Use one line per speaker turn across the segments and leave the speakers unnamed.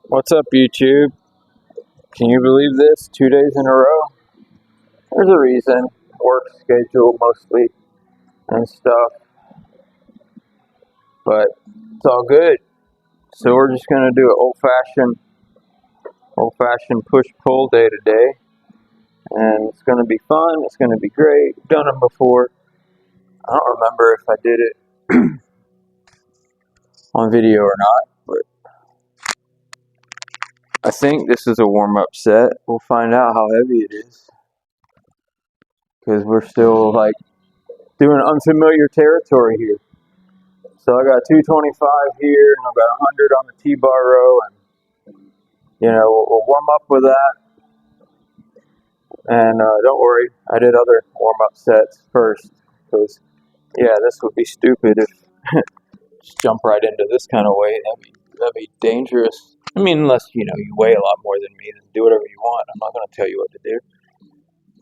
What's up, YouTube? Can you believe this? 2 days in a row? There's a reason. Work schedule mostly and stuff, but it's all good. So we're just gonna do an old-fashioned push-pull day today, and it's gonna be fun. It's gonna be great. I've done them before. I don't remember if I did it on video or not, but I think this is a warm-up set. We'll find out how heavy it is, because we're still like doing unfamiliar territory here. So I got 225 here, and I've got 100 on the T-bar row, and we'll warm up with that. And don't worry, I did other warm-up sets first, because this would be stupid if just jump right into this kind of weight. That'd be dangerous. I mean, unless you weigh a lot more than me, then do whatever you want. I'm not going to tell you what to do.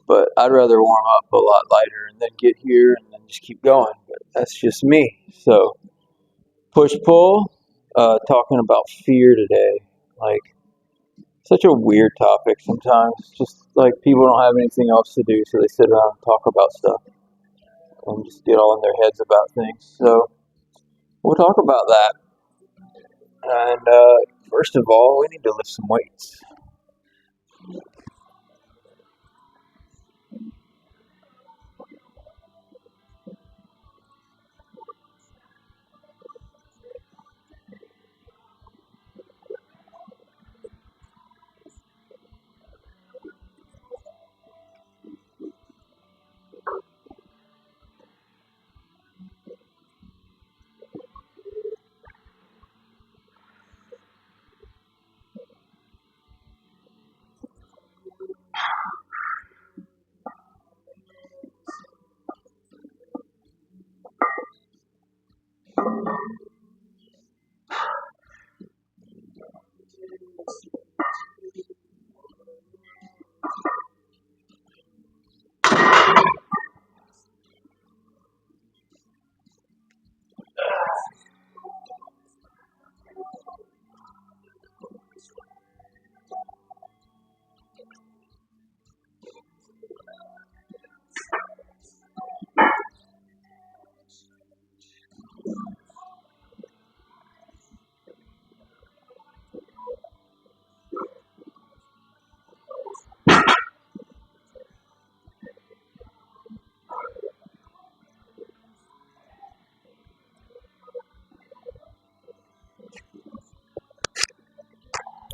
But I'd rather warm up a lot lighter and then get here and then just keep going. But that's just me. So push-pull. Talking about fear today. Like, such a weird topic sometimes. Just like people don't have anything else to do, so they sit around and talk about stuff and just get all in their heads about things. So we'll talk about that. And first of all, we need to lift some weights.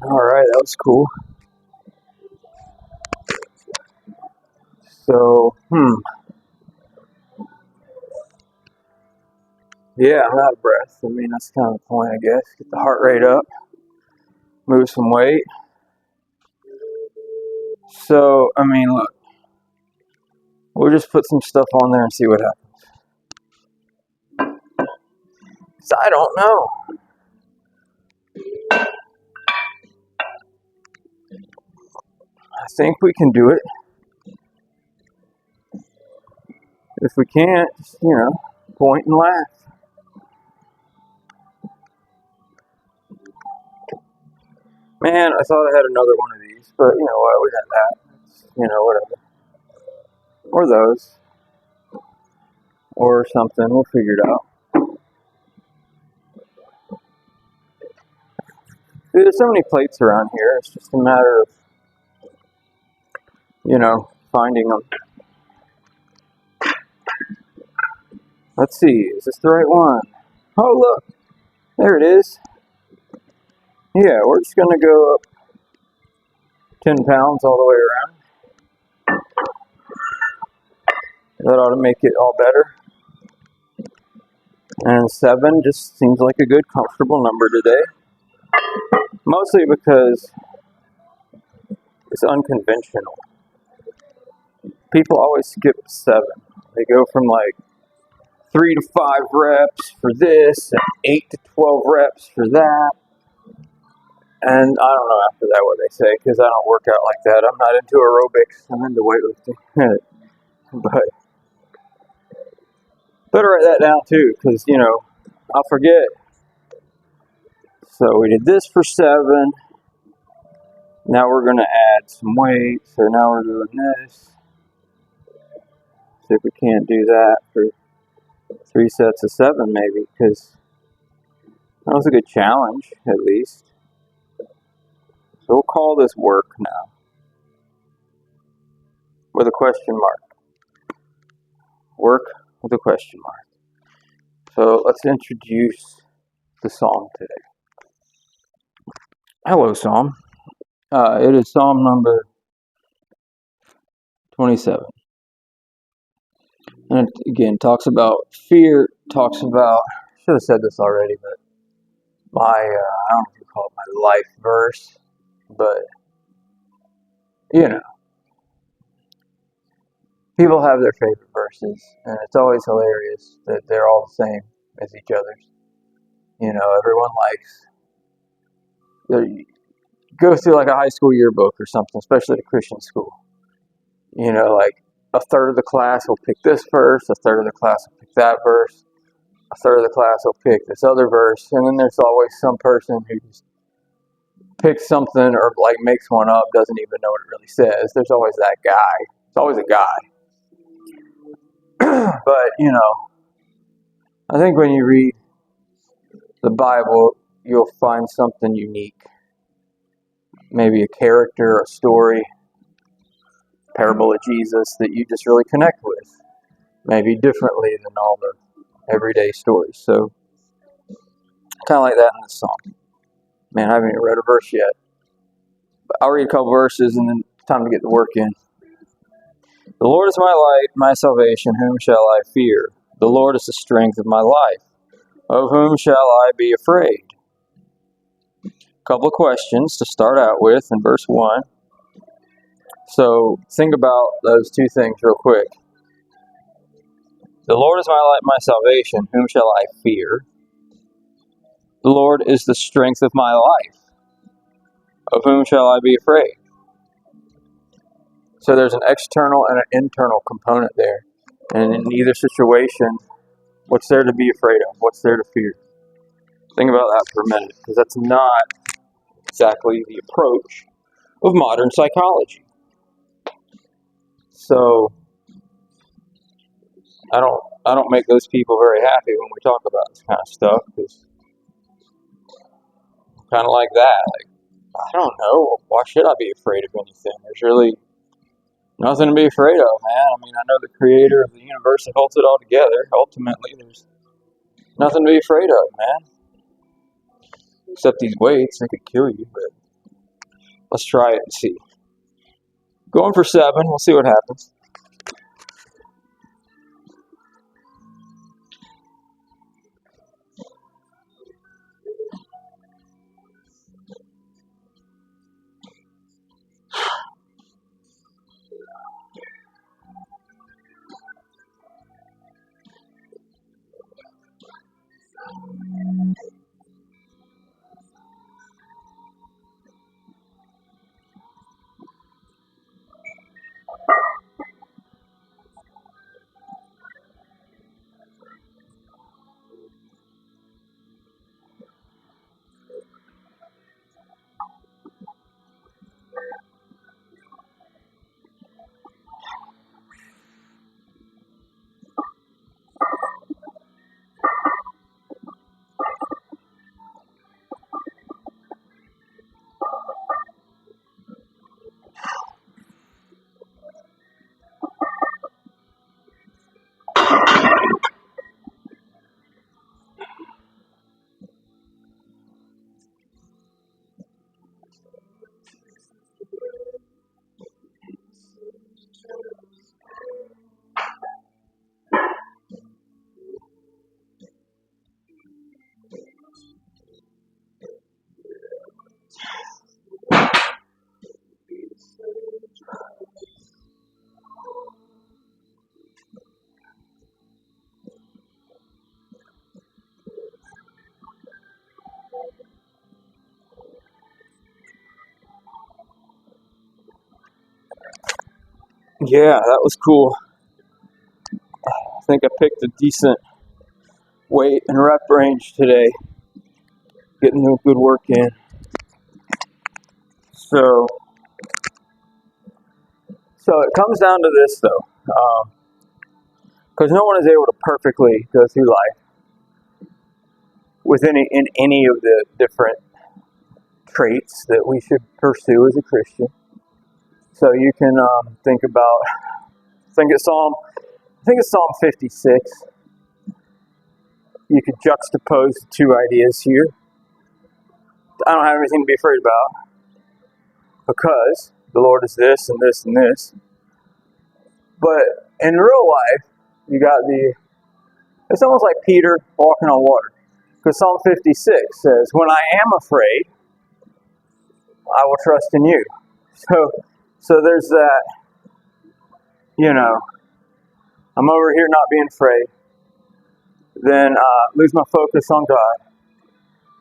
All right, that was cool. So, yeah, I'm out of breath. I mean, that's kind of the point, I guess. Get the heart rate up, move some weight. So, I mean, look, we'll just put some stuff on there and see what happens. 'Cause I don't know. I think we can do it. If we can't, just, point and laugh. Man, I thought I had another one of these, but you know what, we got that. Whatever. Or those. Or something, we'll figure it out. Dude, there's so many plates around here, it's just a matter of, finding them. Let's see, is this the right one? Oh, look, there it is. Yeah, we're just going to go up 10 pounds all the way around. That ought to make it all better. And 7 just seems like a good, comfortable number today. Mostly because it's unconventional. People always skip 7. They go from like 3 to 5 reps for this, and 8 to 12 reps for that. And I don't know after that what they say, because I don't work out like that. I'm not into aerobics. I'm into weightlifting. But better write that down too, because, I'll forget. So we did this for 7. Now we're going to add some weight. So now we're doing this. See if we can't do that for 3 sets of 7 maybe, because that was a good challenge at least. So we'll call this work now with a question mark. Work with a question mark. So let's introduce the psalm today. Hello, Psalm. It is Psalm number 27. And it, again, talks about fear, talks about, I should have said this already, but I don't know if you call it my life verse, but, people have their favorite verses, and it's always hilarious that they're all the same as each other's. Everyone go through like a high school yearbook or something, especially at a Christian school. Like a third of the class will pick this verse, a third of the class will pick that verse, a third of the class will pick this other verse, and then there's always some person who just picks something or like makes one up, doesn't even know what it really says. There's always that guy. It's always a guy. But, I think when you read the Bible, you'll find something unique. Maybe a character, a story, parable of Jesus that you just really connect with. Maybe differently than all the everyday stories. So, kind of like that in this song. Man, I haven't even read a verse yet. But I'll read a couple verses and then it's time to get the work in. The Lord is my light, my salvation. Whom shall I fear? The Lord is the strength of my life. Of whom shall I be afraid? A couple of questions to start out with in verse 1. So think about those two things real quick. The Lord is my light, my salvation. Whom shall I fear? The Lord is the strength of my life. Of whom shall I be afraid? So there's an external and an internal component there. And in either situation, what's there to be afraid of? What's there to fear? Think about that for a minute, because that's not exactly the approach of modern psychology. So I don't make those people very happy when we talk about this kind of stuff, because kind of like that. Like, I don't know. Why should I be afraid of anything? There's really nothing to be afraid of, man. I mean, I know the creator of the universe that holds it all together. Ultimately, there's nothing to be afraid of, man. Except these weights, they could kill you, but let's try it and see. Going for 7, we'll see what happens. Yeah, that was cool. I think I picked a decent weight and rep range today. Getting a good work in. So it comes down to this, though, because no one is able to perfectly go through life with in any of the different traits that we should pursue as a Christian. So you can think it's Psalm 56. You could juxtapose the two ideas here. I don't have anything to be afraid about because the Lord is this and this and this. But in real life, it's almost like Peter walking on water. Because Psalm 56 says, when I am afraid, I will trust in you. So there's that, I'm over here not being afraid. Then lose my focus on God.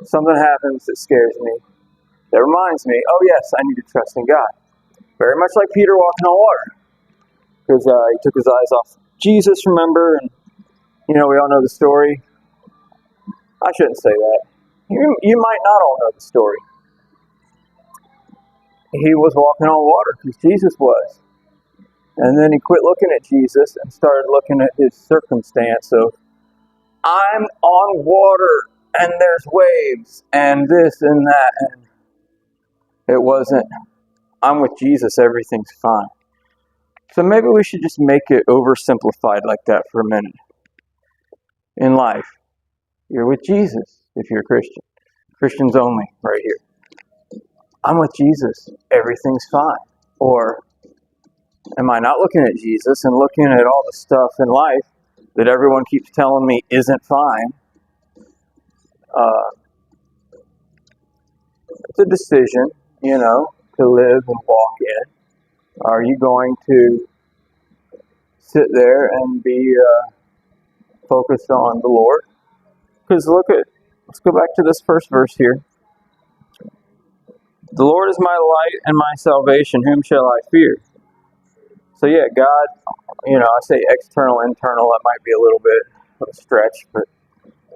Something happens that scares me. That reminds me, oh yes, I need to trust in God. Very much like Peter walking on water. Because he took his eyes off Jesus, remember? And, we all know the story. I shouldn't say that. You might not all know the story. He was walking on water because Jesus was. And then he quit looking at Jesus and started looking at his circumstance of, I'm on water and there's waves and this and that. And it wasn't, I'm with Jesus, everything's fine. So maybe we should just make it oversimplified like that for a minute. In life, you're with Jesus if you're a Christian. Christians only, right here. I'm with Jesus, everything's fine. Or am I not looking at Jesus and looking at all the stuff in life that everyone keeps telling me isn't fine? It's a decision, to live and walk in. Are you going to sit there and be focused on the Lord? Because let's go back to this first verse here. The Lord is my light and my salvation. Whom shall I fear? So yeah, God, I say external, internal, that might be a little bit of a stretch, but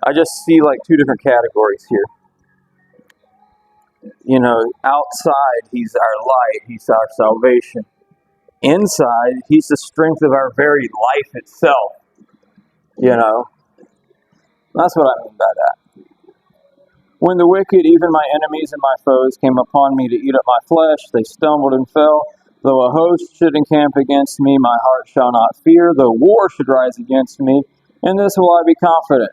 I just see like two different categories here. Outside, He's our light, He's our salvation. Inside, He's the strength of our very life itself. That's what I mean by that. When the wicked, even my enemies and my foes, came upon me to eat up my flesh, they stumbled and fell. Though a host should encamp against me, my heart shall not fear. Though war should rise against me, in this will I be confident.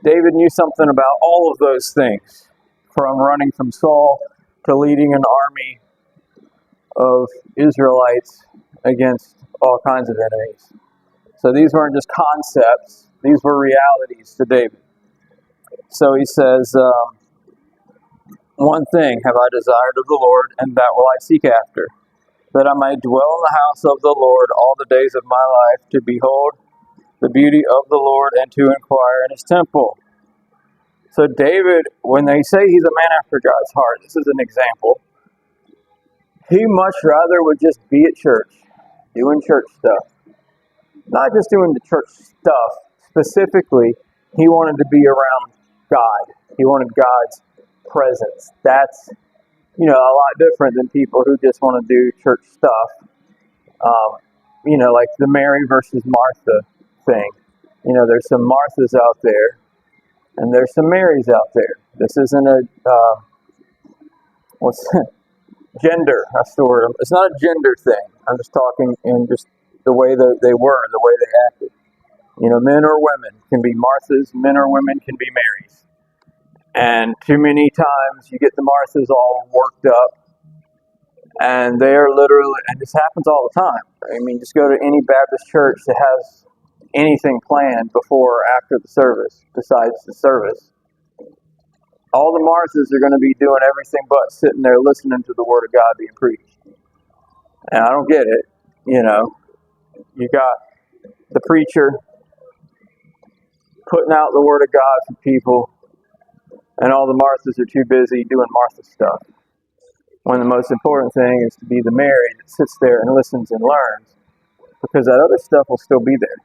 David knew something about all of those things, from running from Saul to leading an army of Israelites against all kinds of enemies. So these weren't just concepts, these were realities to David. So he says, one thing have I desired of the Lord, and that will I seek after, that I may dwell in the house of the Lord all the days of my life, to behold the beauty of the Lord and to inquire in His temple. So David, when they say he's a man after God's heart, this is an example. He much rather would just be at church, doing church stuff. Not just doing the church stuff. Specifically, he wanted to be around God. He wanted God's presence. That's, a lot different than people who just want to do church stuff. Like the Mary versus Martha thing. There's some Marthas out there, and there's some Marys out there. This isn't a, gender. That's the word. It's not a gender thing. I'm just talking in just the way that they were, the way they acted. Men or women can be Marthas, men or women can be Marys. And too many times you get the Marthas all worked up, and they're literally, and this happens all the time. I mean, just go to any Baptist church that has anything planned before or after the service, besides the service. All the Marthas are going to be doing everything but sitting there listening to the Word of God being preached. And I don't get it. You got the preacher putting out the Word of God for people, and all the Marthas are too busy doing Martha stuff. When the most important thing is to be the Mary that sits there and listens and learns, because that other stuff will still be there.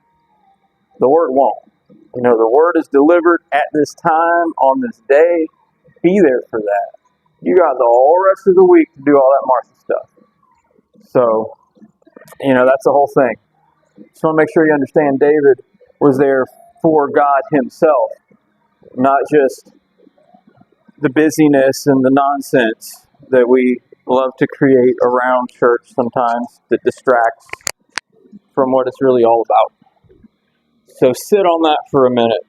The Word won't. The Word is delivered at this time, on this day. Be there for that. You got the whole rest of the week to do all that Martha stuff. So, that's the whole thing. Just want to make sure you understand David was there for God himself, not just the busyness and the nonsense that we love to create around church sometimes that distracts from what it's really all about. So sit on that for a minute.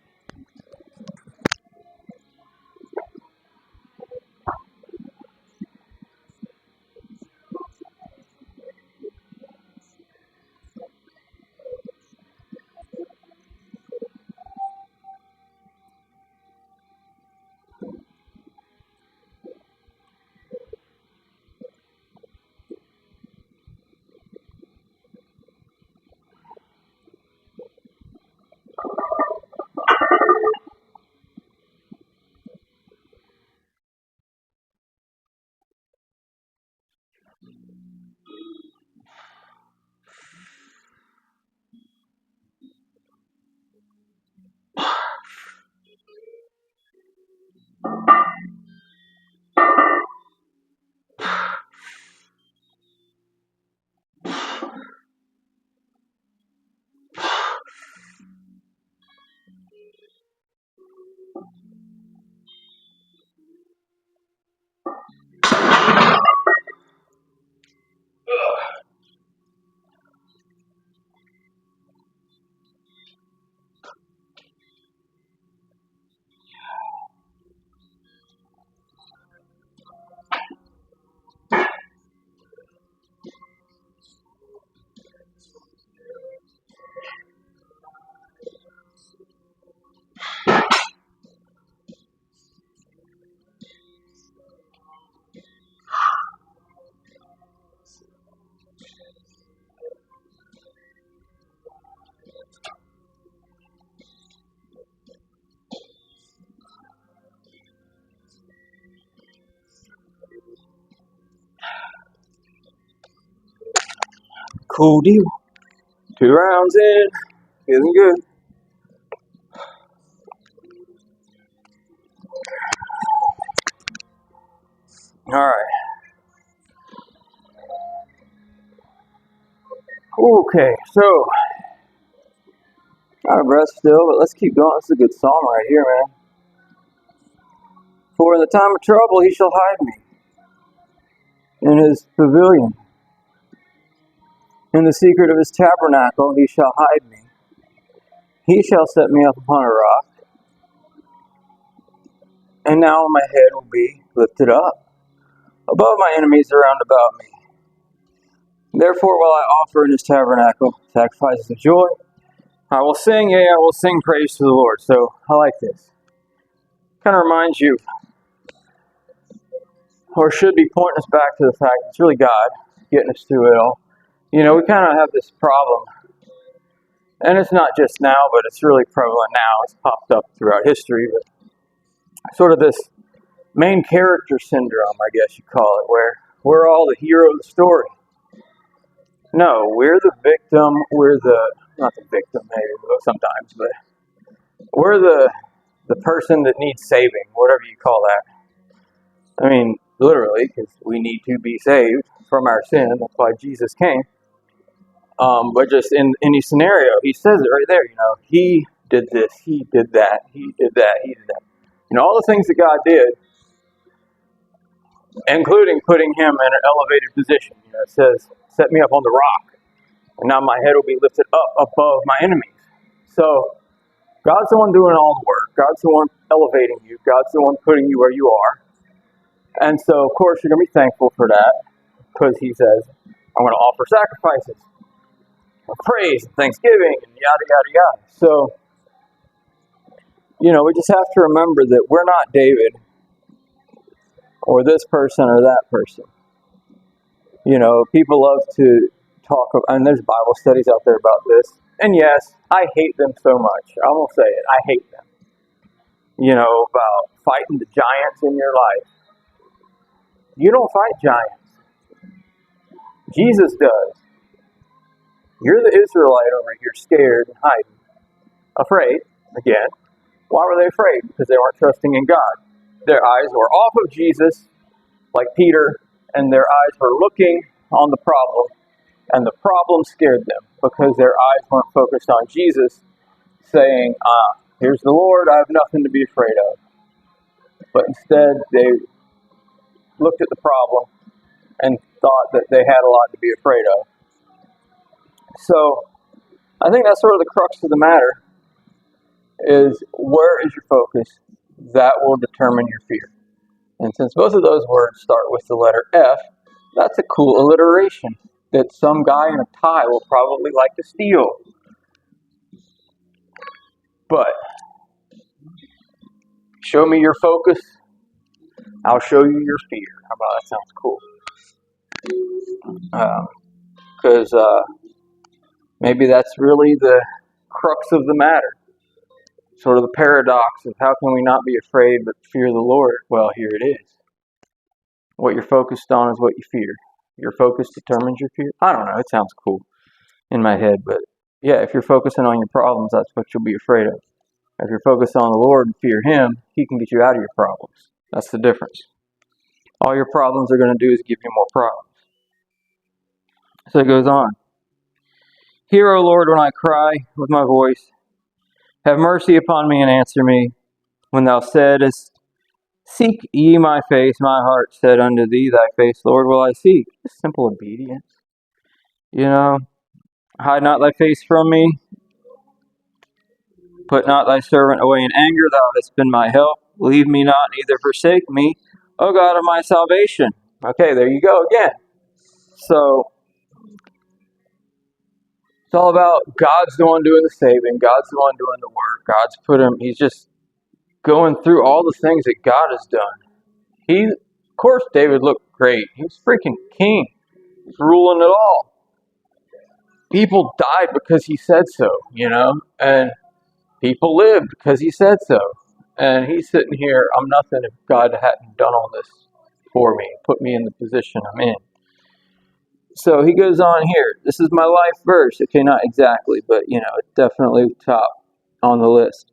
Cool deal. 2 rounds in. Feeling good. All right. Okay, so out of breath still, but let's keep going. This is a good psalm right here, man. For in the time of trouble he shall hide me in his pavilion. In the secret of his tabernacle he shall hide me. He shall set me up upon a rock, and now my head will be lifted up above my enemies around about me. Therefore will I offer in his tabernacle sacrifices of joy. I will sing, yea, I will sing praise to the Lord. So I like this. Kind of reminds you, or should be pointing us back to the fact it's really God getting us through it all. We kind of have this problem, and it's not just now, but it's really prevalent now. It's popped up throughout history, but sort of this main character syndrome, I guess you call it, where we're all the hero of the story. No, we're the victim. Not the victim, maybe sometimes, but we're the person that needs saving, whatever you call that. I mean, literally, because we need to be saved from our sin. That's why Jesus came. But just in any scenario, he says it right there. He did this, he did that, he did that, he did that. All the things that God did, including putting him in an elevated position. It says, set me up on the rock, and now my head will be lifted up above my enemies. So God's the one doing all the work. God's the one elevating you. God's the one putting you where you are. And so, of course, you're going to be thankful for that, because he says, I'm going to offer sacrifices of praise and thanksgiving and yada, yada, yada. So, we just have to remember that we're not David or this person or that person. People love to talk about, and there's Bible studies out there about this. And yes, I hate them so much. I won't say it. I hate them. About fighting the giants in your life. You don't fight giants. Jesus does. You're the Israelite over here, scared and hiding. Afraid, again. Why were they afraid? Because they weren't trusting in God. Their eyes were off of Jesus, like Peter, and their eyes were looking on the problem, and the problem scared them because their eyes weren't focused on Jesus, saying, here's the Lord, I have nothing to be afraid of. But instead, they looked at the problem and thought that they had a lot to be afraid of. So, I think that's sort of the crux of the matter, is where is your focus? That will determine your fear. And since both of those words start with the letter F, that's a cool alliteration that some guy in a tie will probably like to steal. But show me your focus, I'll show you your fear. How about that? Sounds cool. Because maybe that's really the crux of the matter. Sort of the paradox of how can we not be afraid but fear the Lord? Well, here it is. What you're focused on is what you fear. Your focus determines your fear. I don't know. It sounds cool in my head, but yeah, if you're focusing on your problems, that's what you'll be afraid of. If you're focused on the Lord and fear Him, He can get you out of your problems. That's the difference. All your problems are going to do is give you more problems. So it goes on. Hear, O Lord, when I cry with my voice. Have mercy upon me and answer me. When thou saidst, seek ye my face, my heart said unto thee, thy face, Lord, will I seek. Just simple obedience. Hide not thy face from me. Put not thy servant away in anger. Thou hast been my help. Leave me not, neither forsake me, O God of my salvation. Okay, there you go again. So, it's all about God's the one doing the saving. God's the one doing the work. He's just going through all the things that God has done. Of course, David looked great. He was freaking king. He's ruling it all. People died because he said so, and people lived because he said so. And he's sitting here, I'm nothing if God hadn't done all this for me, put me in the position I'm in. So he goes on here. This is my life verse. Okay, not exactly, but it's definitely top on the list.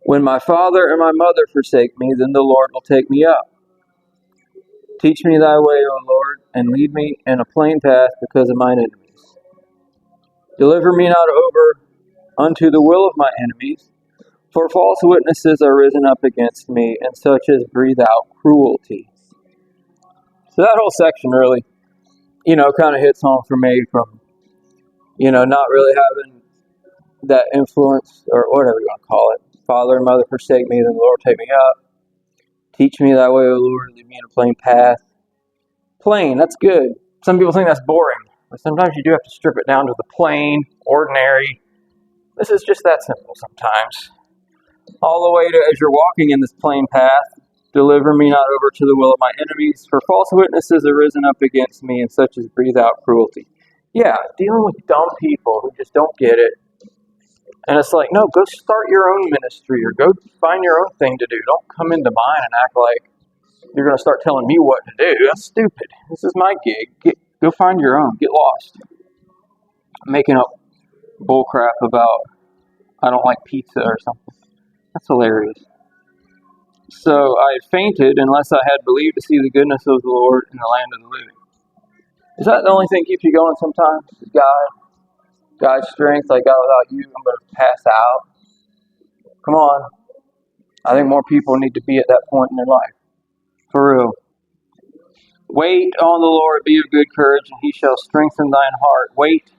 When my father and my mother forsake me, then the Lord will take me up. Teach me thy way, O Lord, and lead me in a plain path because of mine enemies. Deliver me not over unto the will of my enemies, for false witnesses are risen up against me, and such as breathe out cruelty. So that whole section really, kind of hits home for me from, not really having that influence, or whatever you want to call it. Father and mother forsake me, then the Lord take me up. Teach me thy way, O Lord, lead me in a plain path. Plain, that's good. Some people think that's boring, but sometimes you do have to strip it down to the plain, ordinary. This is just that simple sometimes. All the way to, as you're walking in this plain path, deliver me not over to the will of my enemies, for false witnesses are risen up against me, and such as breathe out cruelty. Yeah, dealing with dumb people who just don't get it. And it's like, no, go start your own ministry, or go find your own thing to do. Don't come into mine and act like you're going to start telling me what to do. That's stupid. This is my gig. Go find your own. Get lost. I'm making up bull crap about I don't like pizza or something. That's hilarious. So I had fainted unless I had believed to see the goodness of the Lord in the land of the living. Is that the only thing that keeps you going sometimes? Is God's strength? Like, God, without you, I'm going to pass out. Come on. I think more people need to be at that point in their life. For real. Wait on the Lord, be of good courage, and He shall strengthen thine heart. Wait,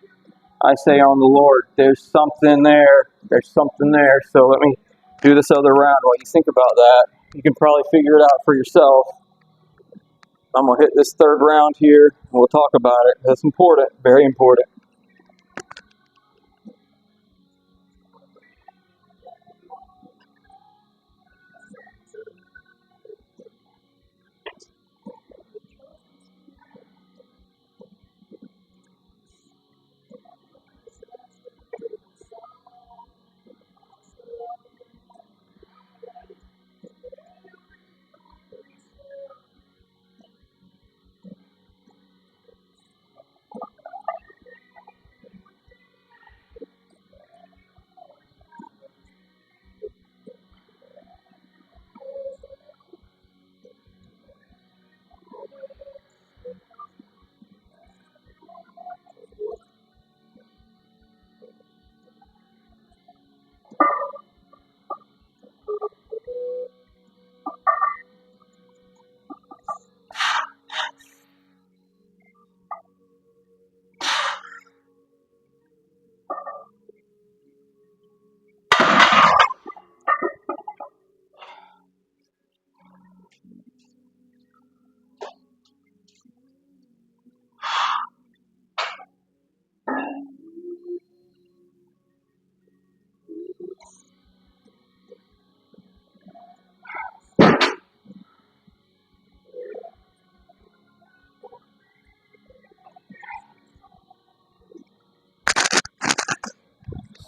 I say, on the Lord. There's something there. There's something there. So let me do this other round while you think about that. You can probably figure it out for yourself. I'm going to hit this third round here, and we'll talk about it. That's important, very important.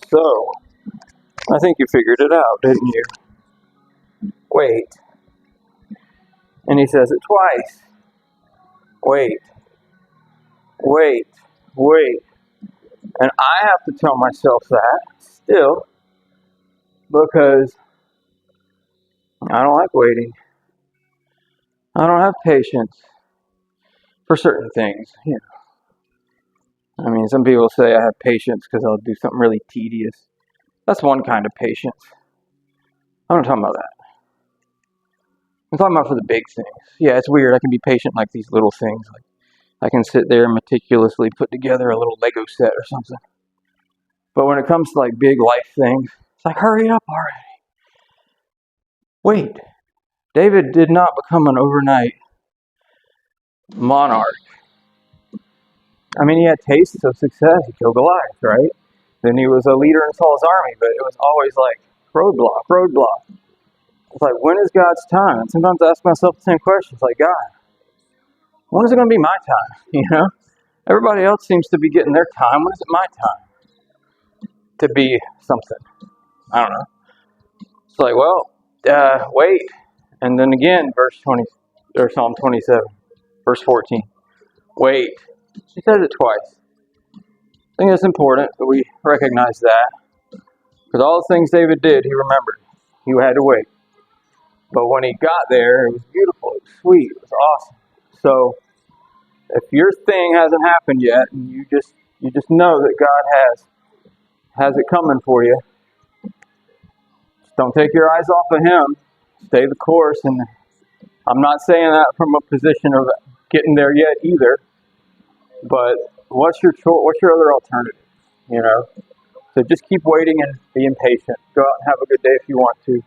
So, I think you figured it out, didn't you? Wait. And he says it twice. Wait. Wait. Wait. And I have to tell myself that still because I don't like waiting. I don't have patience for certain things. I mean, some people say I have patience because I'll do something really tedious. That's one kind of patience. I'm not talking about that. I'm talking about for the big things. Yeah, it's weird. I can be patient like these little things. Like I can sit there and meticulously put together a little Lego set or something. But when it comes to like big life things, it's like, hurry up already. Wait. David did not become an overnight monarch. I mean, he had tastes of success. He killed Goliath, right? Then he was a leader in Saul's army, but it was always like roadblock, roadblock. It's like, when is God's time? And sometimes I ask myself the same question. It's like, God, when is it going to be my time? You know? Everybody else seems to be getting their time. When is it my time to be something? I don't know. It's like, well, wait. And then again, verse 20, or Psalm 27, verse 14. Wait. He says it twice. I think it's important that we recognize that. Because all the things David did, he remembered. He had to wait. But when he got there, it was beautiful, it was sweet, it was awesome. So if your thing hasn't happened yet, and you just know that God has it coming for you, just don't take your eyes off of him. Stay the course. And I'm not saying that from a position of getting there yet either. But what's your other alternative? You know? So just keep waiting and be impatient. Go out and have a good day if you want to.